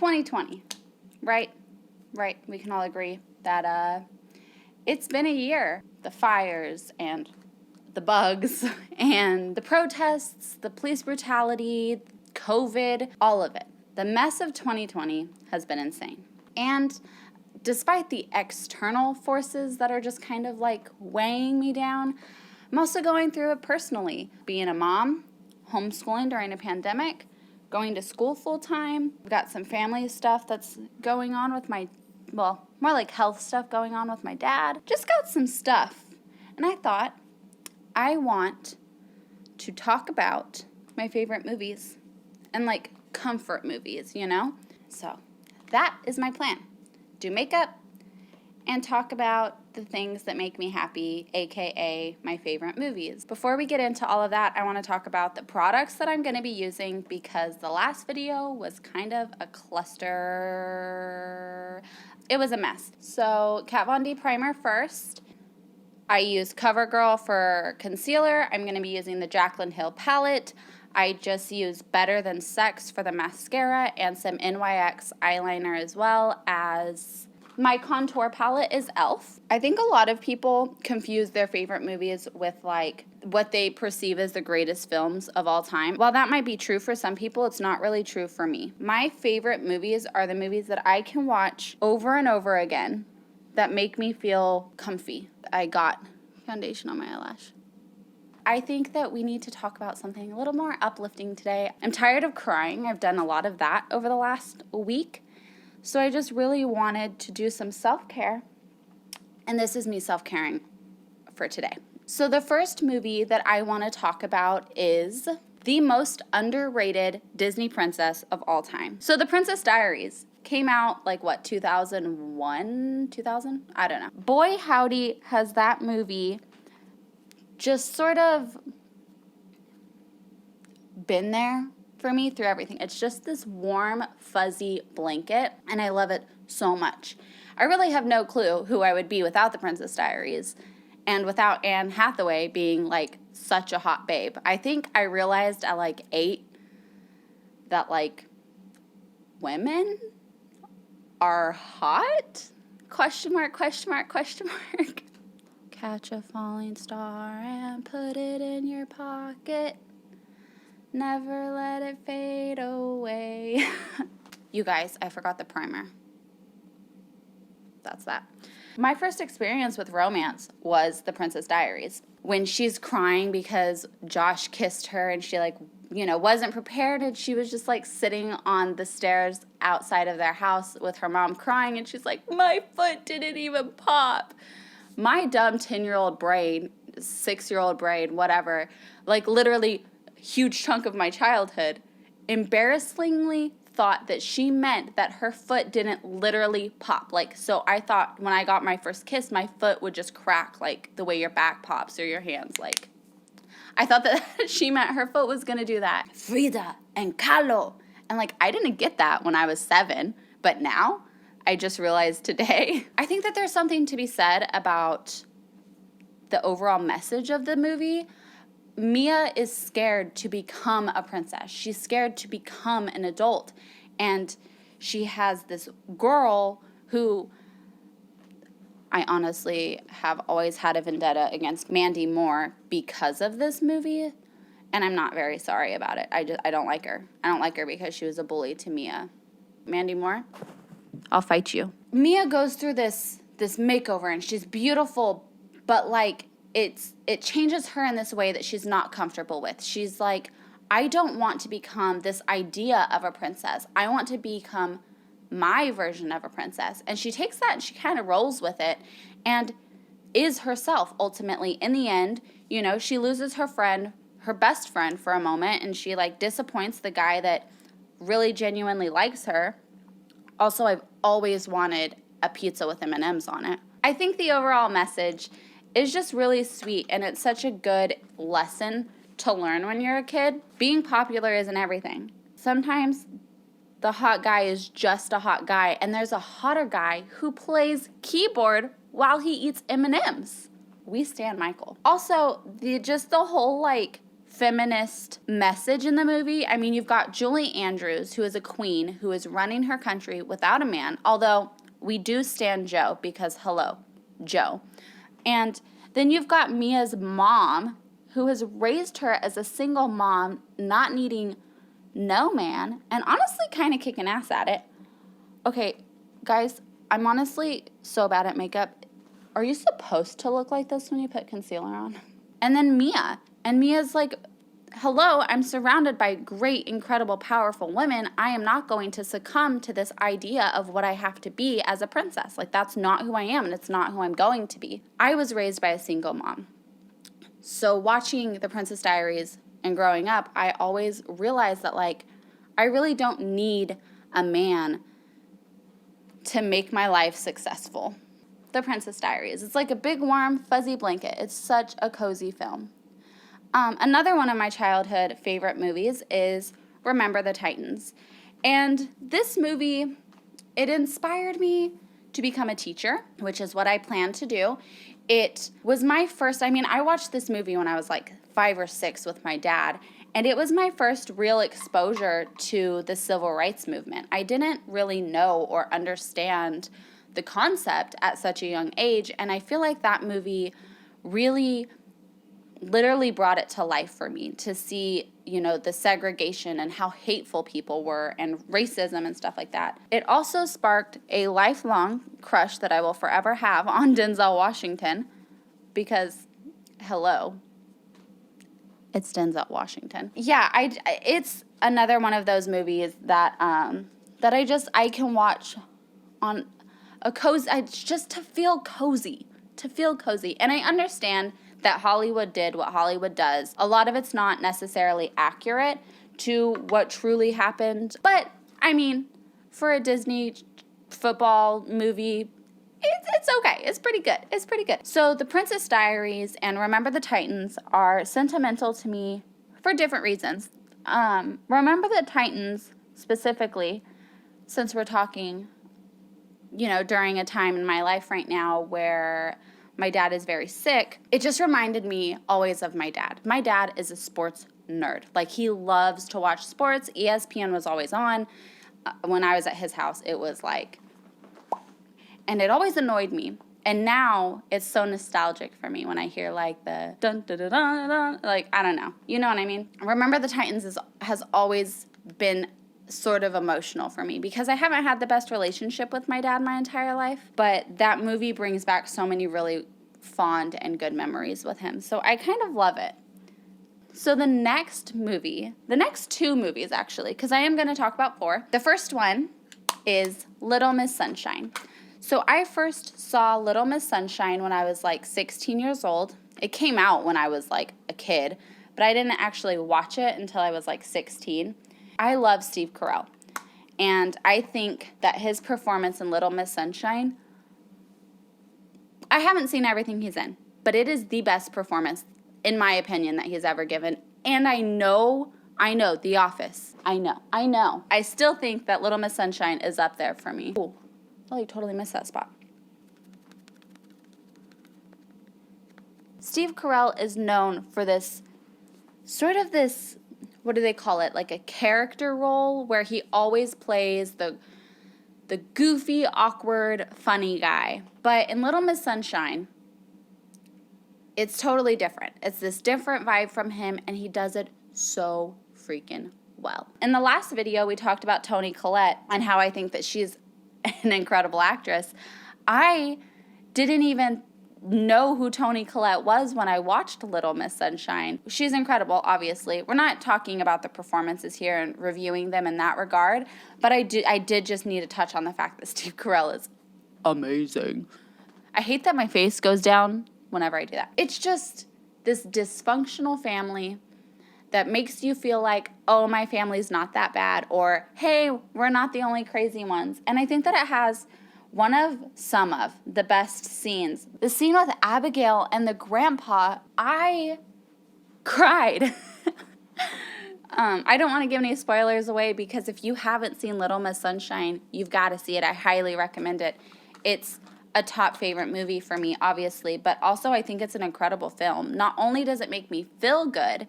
2020, right? Right. We can all agree that it's been a year. The fires and the bugs and the protests, the police brutality, COVID, all of it. The mess of 2020 has been insane. And despite the external forces that are just kind of like weighing me down, I'm also going through it personally. Being a mom, homeschooling during a pandemic, going to school full time. I've got some family stuff that's going on with more like health stuff going on with my dad. Just got some stuff. And I thought I want to talk about my favorite movies and like comfort movies, you know? So that is my plan. Do makeup and talk about the things that make me happy, aka my favorite movies. Before we get into all of that, I want to talk about the products that I'm going to be using because the last video was kind of a cluster. It was a mess. So Kat Von D primer first. I use CoverGirl for concealer. I'm going to be using the Jaclyn Hill palette. I just use Better Than Sex for the mascara and some NYX eyeliner as well as my contour palette is e.l.f. I think a lot of people confuse their favorite movies with like what they perceive as the greatest films of all time. While that might be true for some people, it's not really true for me. My favorite movies are the movies that I can watch over and over again that make me feel comfy. I got foundation on my eyelash. I think that we need to talk about something a little more uplifting today. I'm tired of crying. I've done a lot of that over the last week. So I just really wanted to do some self-care. And this is me self-caring for today. So the first movie that I want to talk about is the most underrated Disney princess of all time. So The Princess Diaries came out like, 2001, 2000? I don't know. Boy, howdy, has that movie just sort of been there for me through everything. It's just this warm, fuzzy blanket, and I love it so much. I really have no clue who I would be without The Princess Diaries and without Anne Hathaway being like such a hot babe. I think I realized at like 8 that like women are hot? Question mark, question mark, question mark. Catch a falling star and put it in your pocket. Never let it fade away. You guys, I forgot the primer. That's that. My first experience with romance was The Princess Diaries. When she's crying because Josh kissed her and she wasn't prepared and she was just like sitting on the stairs outside of their house with her mom crying and she's like, my foot didn't even pop. My dumb 10-year-old brain, 6-year-old brain, whatever, like literally huge chunk of my childhood, embarrassingly thought that she meant that her foot didn't literally pop. Like, so I thought when I got my first kiss, my foot would just crack like the way your back pops or your hands. Like, I thought that she meant her foot was going to do that. Frida and Kahlo. And like, I didn't get that when I was 7, but now I just realized today. I think that there's something to be said about the overall message of the movie. Mia is scared to become a princess. She's scared to become an adult. And she has this girl who I honestly have always had a vendetta against Mandy Moore because of this movie. And I'm not very sorry about it. I don't like her. I don't like her because she was a bully to Mia. Mandy Moore, I'll fight you. Mia goes through this makeover and she's beautiful, but like it changes her in this way that she's not comfortable with. She's like, I don't want to become this idea of a princess. I want to become my version of a princess. And she takes that and she kind of rolls with it and is herself ultimately. In the end, she loses her friend, her best friend for a moment, and she like disappoints the guy that really genuinely likes her. Also, I've always wanted a pizza with M&Ms on it. I think the overall message is just really sweet, and it's such a good lesson to learn when you're a kid. Being popular isn't everything. Sometimes the hot guy is just a hot guy, and there's a hotter guy who plays keyboard while he eats M&Ms. We stan Michael. Also, the whole like feminist message in the movie. I mean, you've got Julie Andrews, who is a queen, who is running her country without a man, although we do stand Joe because, hello, Joe. And then you've got Mia's mom, who has raised her as a single mom, not needing no man, and honestly kind of kicking ass at it. Okay, guys, I'm honestly so bad at makeup. Are you supposed to look like this when you put concealer on? And then Mia. And Mia's like, hello, I'm surrounded by great, incredible, powerful women. I am not going to succumb to this idea of what I have to be as a princess. Like, that's not who I am, and it's not who I'm going to be. I was raised by a single mom. So watching The Princess Diaries and growing up, I always realized that, like, I really don't need a man to make my life successful. The Princess Diaries. It's like a big, warm, fuzzy blanket. It's such a cozy film. Another one of my childhood favorite movies is Remember the Titans. And this movie, it inspired me to become a teacher, which is what I plan to do. It was my first, I watched this movie when I was like 5 or 6 with my dad, and it was my first real exposure to the civil rights movement. I didn't really know or understand the concept at such a young age, and I feel like that movie really literally brought it to life for me to see, the segregation and how hateful people were and racism and stuff like that. It also sparked a lifelong crush that I will forever have on Denzel Washington because, hello, it's Denzel Washington. Yeah, it's another one of those movies that I can watch on a cozy, just to feel cozy, And I understand that Hollywood did what Hollywood does. A lot of it's not necessarily accurate to what truly happened. But, for a Disney football movie, it's okay. It's pretty good. So The Princess Diaries and Remember the Titans are sentimental to me for different reasons. Remember the Titans specifically, since we're talking, during a time in my life right now where my dad is very sick, it just reminded me always of my dad. My dad is a sports nerd. Like, he loves to watch sports. ESPN was always on. When I was at his house, it was like, and it always annoyed me. And now it's so nostalgic for me when I hear like the dun dun dun dun dun. Like, I don't know. You know what I mean? Remember the Titans has always been sort of emotional for me because I haven't had the best relationship with my dad my entire life, but that movie brings back so many really fond and good memories with him. So I kind of love it. So the next two movies actually, because I am going to talk about 4. The first one is Little Miss Sunshine. So I first saw Little Miss Sunshine when I was like 16 years old. It came out when I was like a kid, but I didn't actually watch it until I was like 16. I love Steve Carell, and I think that his performance in Little Miss Sunshine, I haven't seen everything he's in, but it is the best performance, in my opinion, that he's ever given. And I know, The Office. I know. I still think that Little Miss Sunshine is up there for me. Ooh, I like totally missed that spot. Steve Carell is known for this, what do they call it? Like a character role where he always plays the goofy, awkward, funny guy. But in Little Miss Sunshine, it's totally different. It's this different vibe from him, and he does it so freaking well. In the last video, we talked about Toni Collette and how I think that she's an incredible actress. I didn't even know who Toni Collette was when I watched Little Miss Sunshine. She's incredible, obviously. We're not talking about the performances here and reviewing them in that regard, but I did just need to touch on the fact that Steve Carell is amazing. I hate that my face goes down whenever I do that. It's just this dysfunctional family that makes you feel like, oh, my family's not that bad, or hey, we're not the only crazy ones. And I think that it has some of the best scenes. The scene with Abigail and the grandpa, I cried. I don't want to give any spoilers away because if you haven't seen Little Miss Sunshine, you've got to see it. I highly recommend it. It's a top favorite movie for me, obviously, but also I think it's an incredible film. Not only does it make me feel good,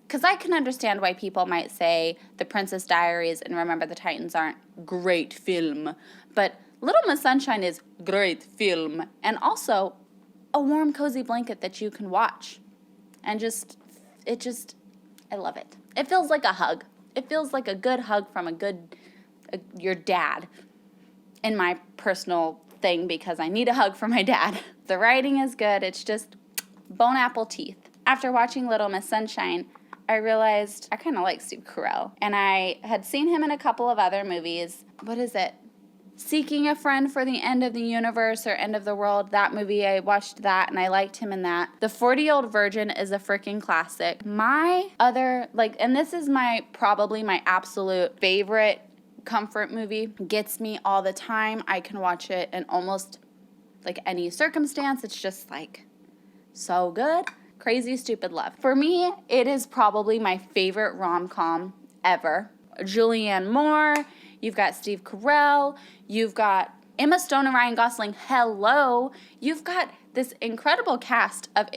because I can understand why people might say The Princess Diaries and Remember the Titans aren't great film, but Little Miss Sunshine is great film, and also a warm, cozy blanket that you can watch. And I love it. It feels like a hug. It feels like a good hug from your dad, in my personal thing, because I need a hug from my dad. The writing is good. It's just bone apple teeth. After watching Little Miss Sunshine, I realized I kind of like Steve Carell. And I had seen him in a couple of other movies. What is it? Seeking a Friend for the End of the Universe or End of the World. That movie, I watched that and I liked him in that. The 40-Year-Old Virgin is a freaking classic. My other, and this is probably my absolute favorite comfort movie. Gets me all the time. I can watch it in almost any circumstance. It's just so good. Crazy Stupid Love. For me, it is probably my favorite rom-com ever. Julianne Moore, you've got Steve Carell, you've got Emma Stone and Ryan Gosling. Hello. You've got this incredible cast of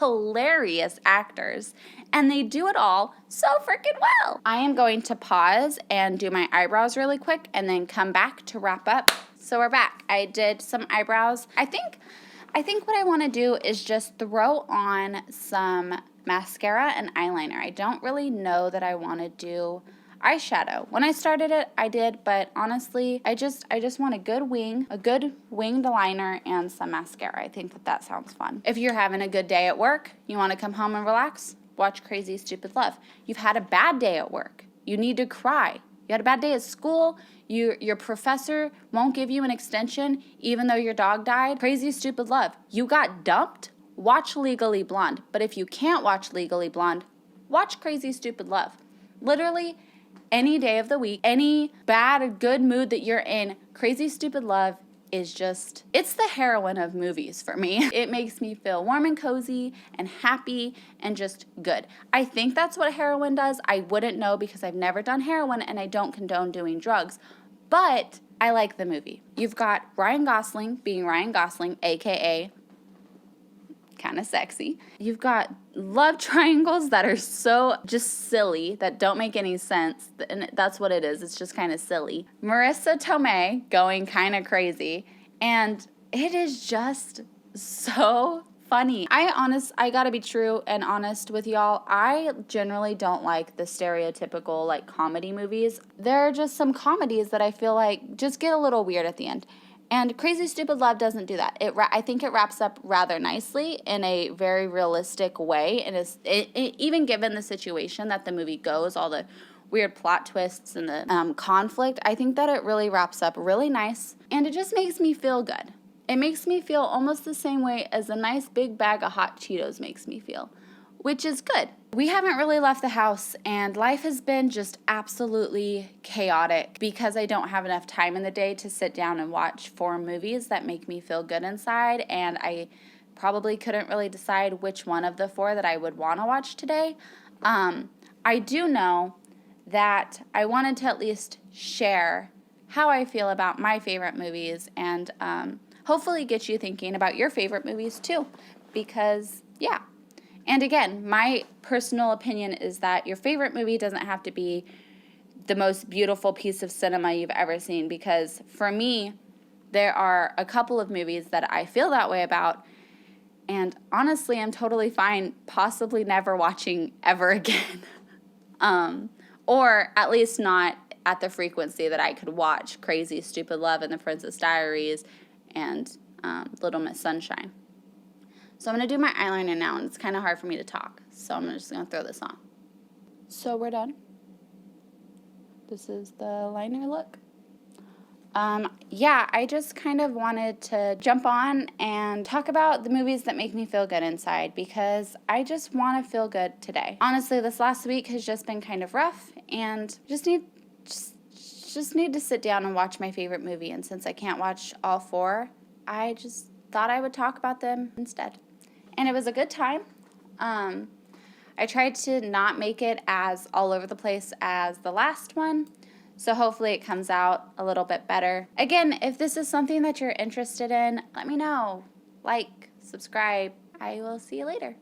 hilarious actors, and they do it all so freaking well. I am going to pause and do my eyebrows really quick and then come back to wrap up. So we're back. I did some eyebrows. I think what I want to do is just throw on some mascara and eyeliner. I don't really know that I want to do eyeshadow. When I started it, I did, but honestly, I just want a good winged liner and some mascara. I think that sounds fun. If you're having a good day at work, you want to come home and relax, watch Crazy Stupid Love. You've had a bad day at work, you need to cry. You had a bad day at school, your professor won't give you an extension even though your dog died. Crazy Stupid Love. You got dumped? Watch Legally Blonde. But if you can't watch Legally Blonde, watch Crazy Stupid Love. Literally, any day of the week, any bad or good mood that you're in, Crazy Stupid Love is it's the heroine of movies for me. It makes me feel warm and cozy and happy and just good. I think that's what heroin does. I wouldn't know because I've never done heroin and I don't condone doing drugs, but I like the movie. You've got Ryan Gosling being Ryan Gosling, aka kind of sexy. You've got love triangles that are so just silly, that don't make any sense, and that's what it is. It's just kind of silly. Marissa Tomei going kind of crazy, and it is just so funny. I gotta be true and honest with y'all. I generally don't like the stereotypical comedy movies. There are just some comedies that I feel just get a little weird at the end. And Crazy Stupid Love doesn't do that. I think it wraps up rather nicely in a very realistic way. And even given the situation that the movie goes, all the weird plot twists and the conflict, I think that it really wraps up really nice. And it just makes me feel good. It makes me feel almost the same way as a nice big bag of hot Cheetos makes me feel, which is good. We haven't really left the house, and life has been just absolutely chaotic because I don't have enough time in the day to sit down and watch 4 movies that make me feel good inside, and I probably couldn't really decide which one of the 4 that I would want to watch today. I do know that I wanted to at least share how I feel about my favorite movies and hopefully get you thinking about your favorite movies too, because, yeah. And again, my personal opinion is that your favorite movie doesn't have to be the most beautiful piece of cinema you've ever seen, because for me, there are a couple of movies that I feel that way about, and honestly, I'm totally fine possibly never watching ever again. Or at least not at the frequency that I could watch Crazy Stupid Love and The Princess Diaries and Little Miss Sunshine. So I'm going to do my eyeliner now, and it's kind of hard for me to talk, so I'm just going to throw this on. So we're done. This is the liner look. Yeah, I just kind of wanted to jump on and talk about the movies that make me feel good inside, because I just want to feel good today. Honestly, this last week has just been kind of rough, and just need to sit down and watch my favorite movie, and since I can't watch all 4, I just thought I would talk about them instead. And it was a good time. I tried to not make it as all over the place as the last one, so hopefully it comes out a little bit better. Again, if this is something that you're interested in, let me know. Like, subscribe. I will see you later.